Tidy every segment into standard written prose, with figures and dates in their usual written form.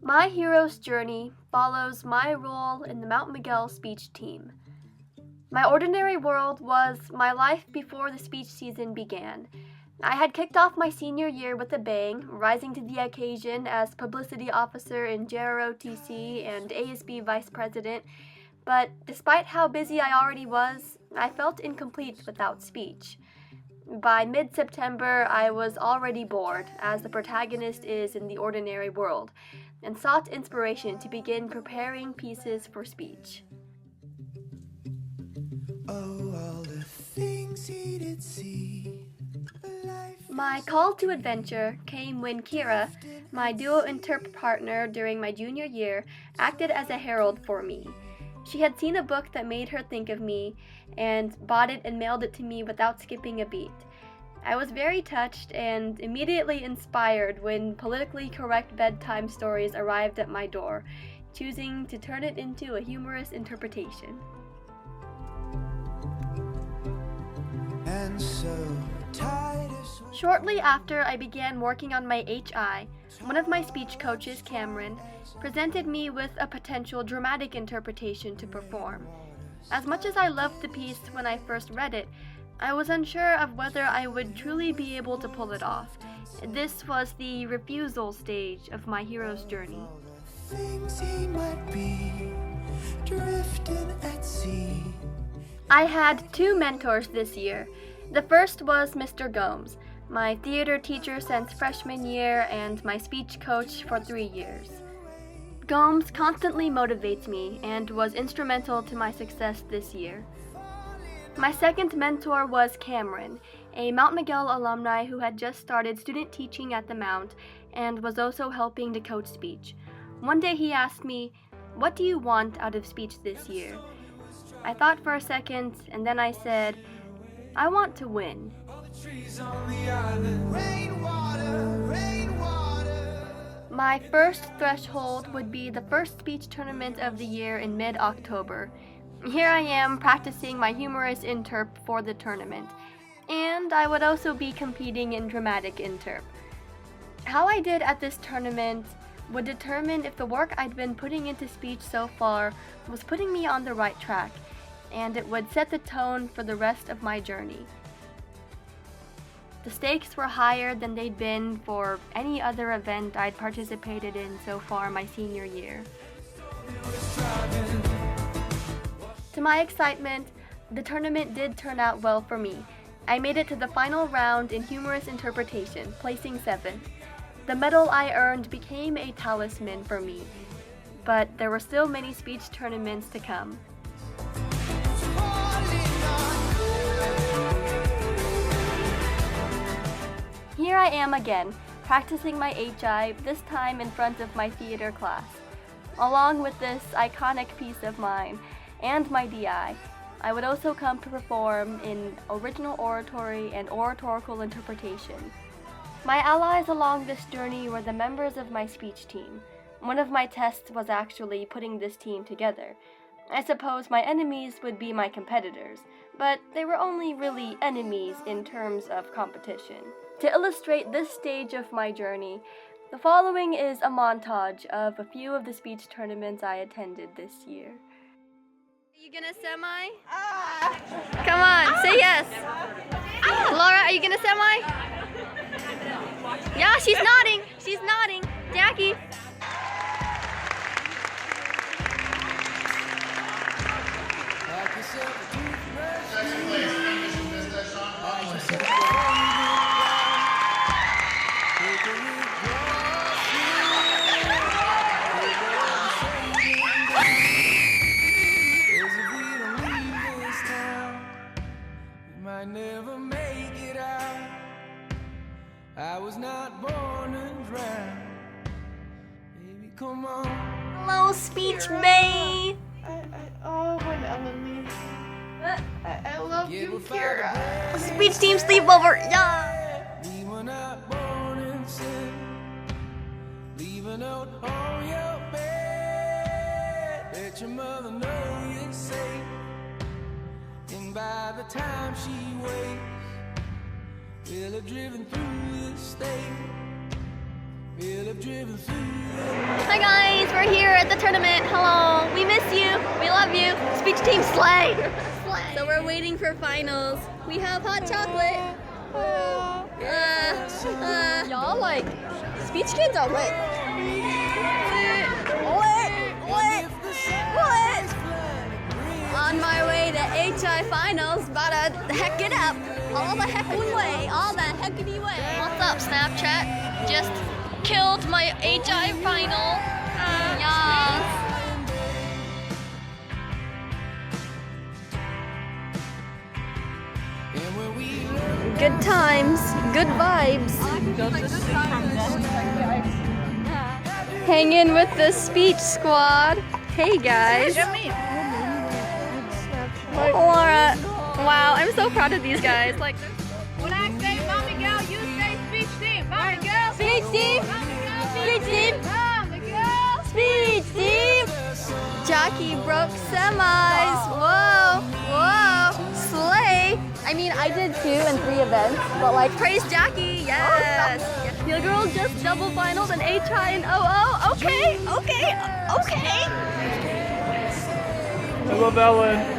My hero's journey follows my role in the Mount Miguel speech team. My ordinary world was my life before the speech season began. I had kicked off my senior year with a bang, rising to the occasion as publicity officer in JROTC and ASB vice president, but despite how busy I already was, I felt incomplete without speech. By mid-September, I was already bored, as the protagonist is in the ordinary world, and sought inspiration to begin preparing pieces for speech. Oh, all the things he did see. My call to adventure came when Kira, my duo interp partner during my junior year, acted as a herald for me. She had seen a book that made her think of me, and bought it and mailed it to me without skipping a beat. I was very touched and immediately inspired when politically correct bedtime stories arrived at my door, choosing to turn it into a humorous interpretation. And so, Titus was Shortly after I began working on my HI, one of my speech coaches, Cameron, presented me with a potential dramatic interpretation to perform. As much as I loved the piece when I first read it, I was unsure of whether I would truly be able to pull it off. This was the refusal stage of my hero's journey. things he might be, drifting at sea. I had two mentors this year. The first was Mr. Gomes, my theater teacher since freshman year and my speech coach for 3 years. Gomes constantly motivates me and was instrumental to my success this year. My second mentor was Cameron, a Mount Miguel alumni who had just started student teaching at the Mount and was also helping to coach speech. One day he asked me, "What do you want out of speech this year?" I thought for a second, and then I said, "I want to win." My first threshold would be the first speech tournament of the year in mid-October. Here I am practicing my humorous interp for the tournament, and I would also be competing in dramatic interp. How I did at this tournament would determine if the work I'd been putting into speech so far was putting me on the right track, and it would set the tone for the rest of my journey. The stakes were higher than they'd been for any other event I'd participated in so far my senior year. To my excitement, the tournament did turn out well for me. I made it to the final round in humorous interpretation, placing 7th. The medal I earned became a talisman for me, but there were still many speech tournaments to come. Here I am again, practicing my HI, this time in front of my theater class. Along with this iconic piece of mine and my DI, I would also come to perform in original oratory and oratorical interpretation. My allies along this journey were the members of my speech team. One of my tests was actually putting this team together. I suppose my enemies would be my competitors, but they were only really enemies in terms of competition. To illustrate this stage of my journey, the following is a montage of a few of the speech tournaments I attended this year. Are you gonna semi? Come on, say yes. Laura, are you gonna semi? Yeah, she's nodding. She's nodding. Jackie. Never make it out. I was not born to drown. Baby, come on. Hello, speech May. Oh, my enemy. I love you, Kira. Speech team sleepover. Yeah. We were not born in sin. Leave a note on your bed. Let your mother know you're safe. And by the time she wakes, we'll have driven through the state. feel it driven through. Hi guys, we're here at the tournament. Hello, we miss you, we love you. Speech team slay. So we're waiting for finals. We have hot chocolate. Y'all like speech kids are lit. Lit. On my way to HI finals, about to heck it up. All the heckin' way, all the heckity way. What's up, Snapchat? Just killed my HI final. Yes. Good times, good vibes. Hanging with the speech squad. Hey guys. Laura. Wow, I'm so proud of these guys. Like, when I say mommy girl, you say speech team. Mommy girl. speech team. Speech team. Mommy girl. Speech team. Jackie broke semis. Whoa, whoa, slay. I mean, I did 2 and 3 events, but like, praise Jackie, yes. Your girl just double finals in HI and OO. Okay. I love Ellen.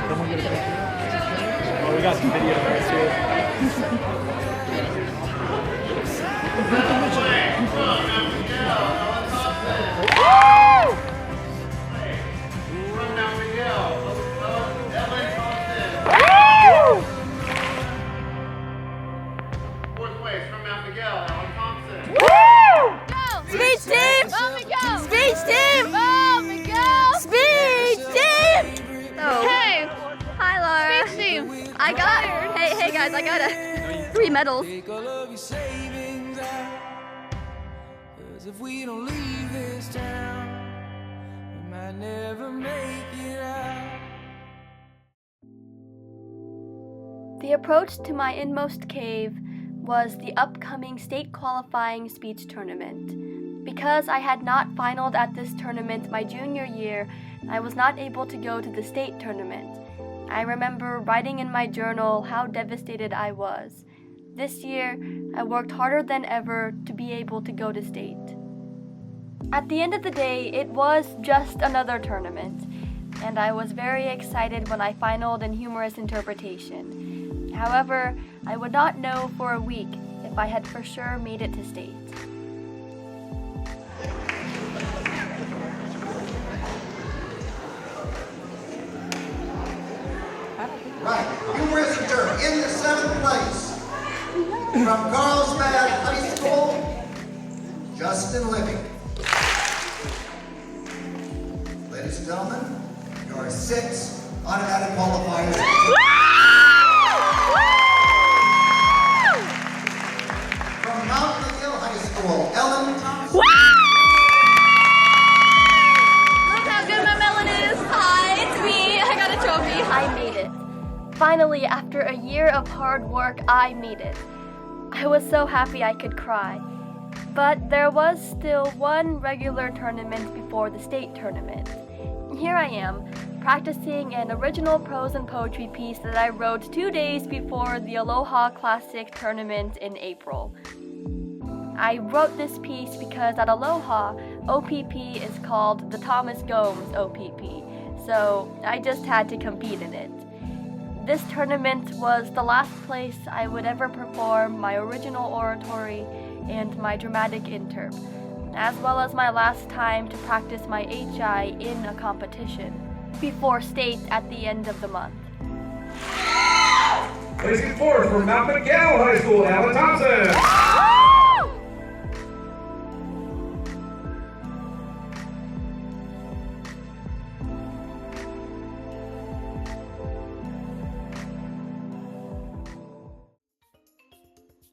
Someone get a picture. Oh, we got some video right too. Fourth place from Mount Miguel, Alan Thompson. Speech team. Speech team. Speech team. Oh. Hey, Hi, Laura. speech team. I got. Hey guys, I got 3 medals. Take all of your savings out. 'Cause if we don't leave this town, we might never make it out. The approach to my Inmost Cave was the upcoming state qualifying speech tournament. Because I had not finaled at this tournament my junior year, I was not able to go to the state tournament. I remember writing in my journal how devastated I was. This year, I worked harder than ever to be able to go to state. At the end of the day, it was just another tournament, and I was very excited when I finaled in humorous interpretation. However, I would not know for a week if I had for sure made it to state. Right, humorous term in the 7th place from Carlsbad High School, Justin Libby. Ladies and gentlemen, your 6 automatic qualifiers. From Mount McGill High School, Ellen Thompson. Look how good my melon is! Hi, it's me! I got a trophy! I made it. Finally, after a year of hard work, I made it. I was so happy I could cry. But there was still one regular tournament before the state tournament. Here I am, practicing an original prose and poetry piece that I wrote 2 days before the Aloha Classic tournament in April. I wrote this piece because at Aloha, OPP is called the Thomas Gomes OPP, so I just had to compete in it. This tournament was the last place I would ever perform my original oratory and my dramatic interp, as well as my last time to practice my HI in a competition, before state at the end of the month. Placing 4th from Mount McGill High School, Alan Thompson.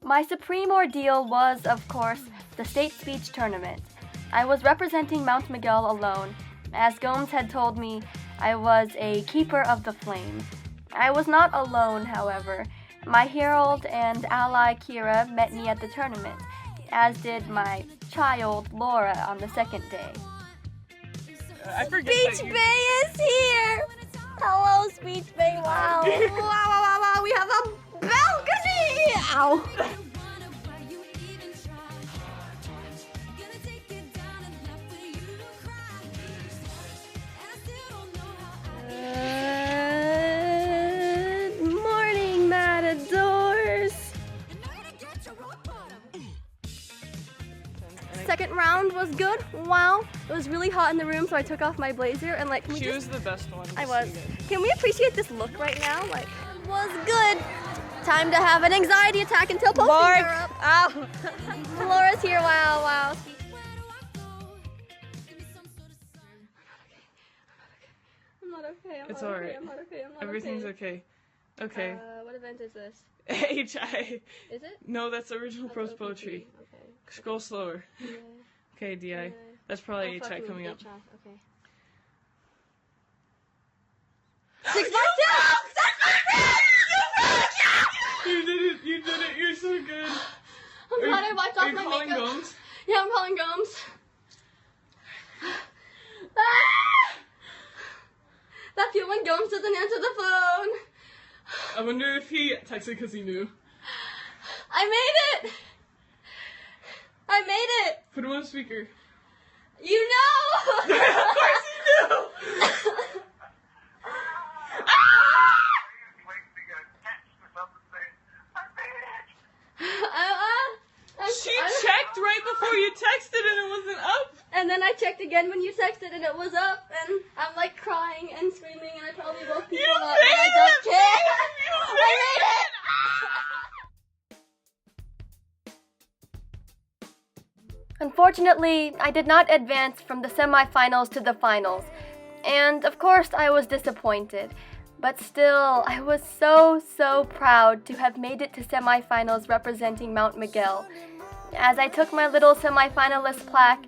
My supreme ordeal was, of course, the state speech tournament. I was representing Mount Miguel alone. As Gomes had told me, I was a keeper of the flame. I was not alone, however. My herald and ally Kira met me at the tournament, as did my child Laura on the second day. Speech Bay is here! Hello, Speech Bay, wow. Wow, we have a balcony! Ow. second round was good. Wow. It was really hot in the room, so I took off my blazer and like, can we She just... was the best one. I was. Can we appreciate this look right now? Like, it was good. Time to have an anxiety attack until posting her up. Ow. Laura's here. Wow, wow. I'm not okay. It's alright. I'm not okay. Everything's okay. Okay. What event is this? HI. Is it? No, that's original prose poetry. Okay. Scroll slower. Yeah. Okay, DI. Yeah. That's probably Oh, HI fuck coming you, up. HI, okay. 652! You did it, you're so good. I'm glad I wiped off my calling makeup. Gomes? Yeah, I'm calling Gomes. That few when Gomes doesn't answer the phone. I wonder if he texted because he knew. I made it! I made it! Put him on speaker. You know! Of course he knew! She checked right before you texted and it wasn't up. And then I checked again when you texted and it was up, and I'm like crying and screaming, and I probably woke people You up, and I made don't it! care. I made it! Unfortunately, I did not advance from the semifinals to the finals, and of course I was disappointed. But still, I was so proud to have made it to semifinals representing Mount Miguel. As I took my little semifinalist plaque,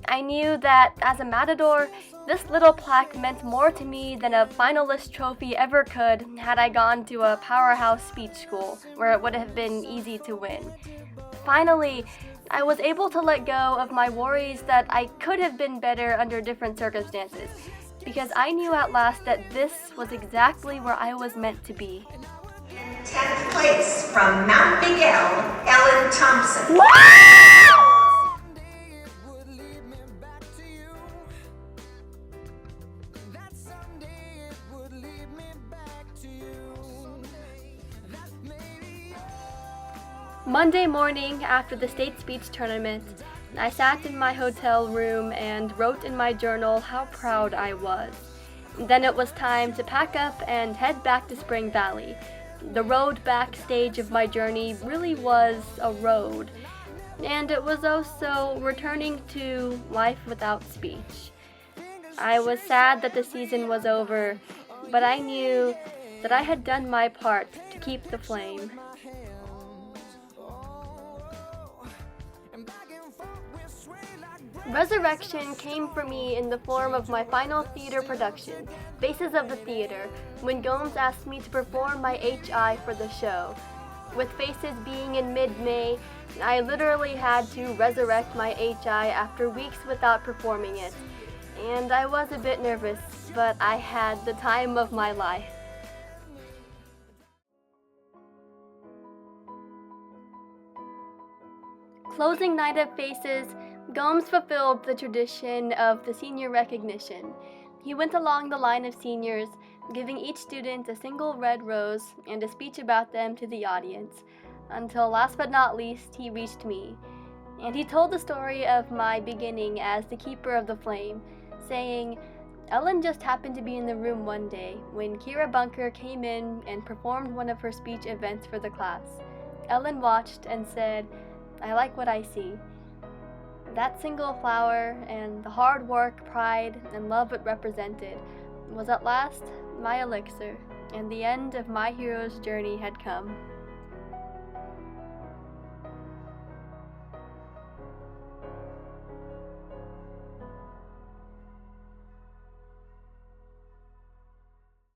I knew that as a matador, this little plaque meant more to me than a finalist trophy ever could had I gone to a powerhouse speech school where it would have been easy to win. Finally, I was able to let go of my worries that I could have been better under different circumstances, because I knew at last that this was exactly where I was meant to be. 10th place from Mount Miguel, Ellen Thompson. Monday morning after the state speech tournament, I sat in my hotel room and wrote in my journal how proud I was. Then it was time to pack up and head back to Spring Valley. The road backstage of my journey really was a road, and it was also returning to life without speech. I was sad that the season was over, but I knew that I had done my part to keep the flame. Resurrection came for me in the form of my final theater production, Faces of the Theater, when Gomes asked me to perform my HI for the show. With Faces being in mid-May, I literally had to resurrect my HI after weeks without performing it. And I was a bit nervous, but I had the time of my life. Closing night of Faces, Gomes fulfilled the tradition of the senior recognition. He went along the line of seniors, giving each student a single red rose and a speech about them to the audience, until last but not least, he reached me. And he told the story of my beginning as the keeper of the flame, saying, "Ellen just happened to be in the room one day when Kira Bunker came in and performed one of her speech events for the class. Ellen watched and said, 'I like what I see.' That single flower and the hard work, pride, and love it represented was at last my elixir, and the end of my hero's journey had come."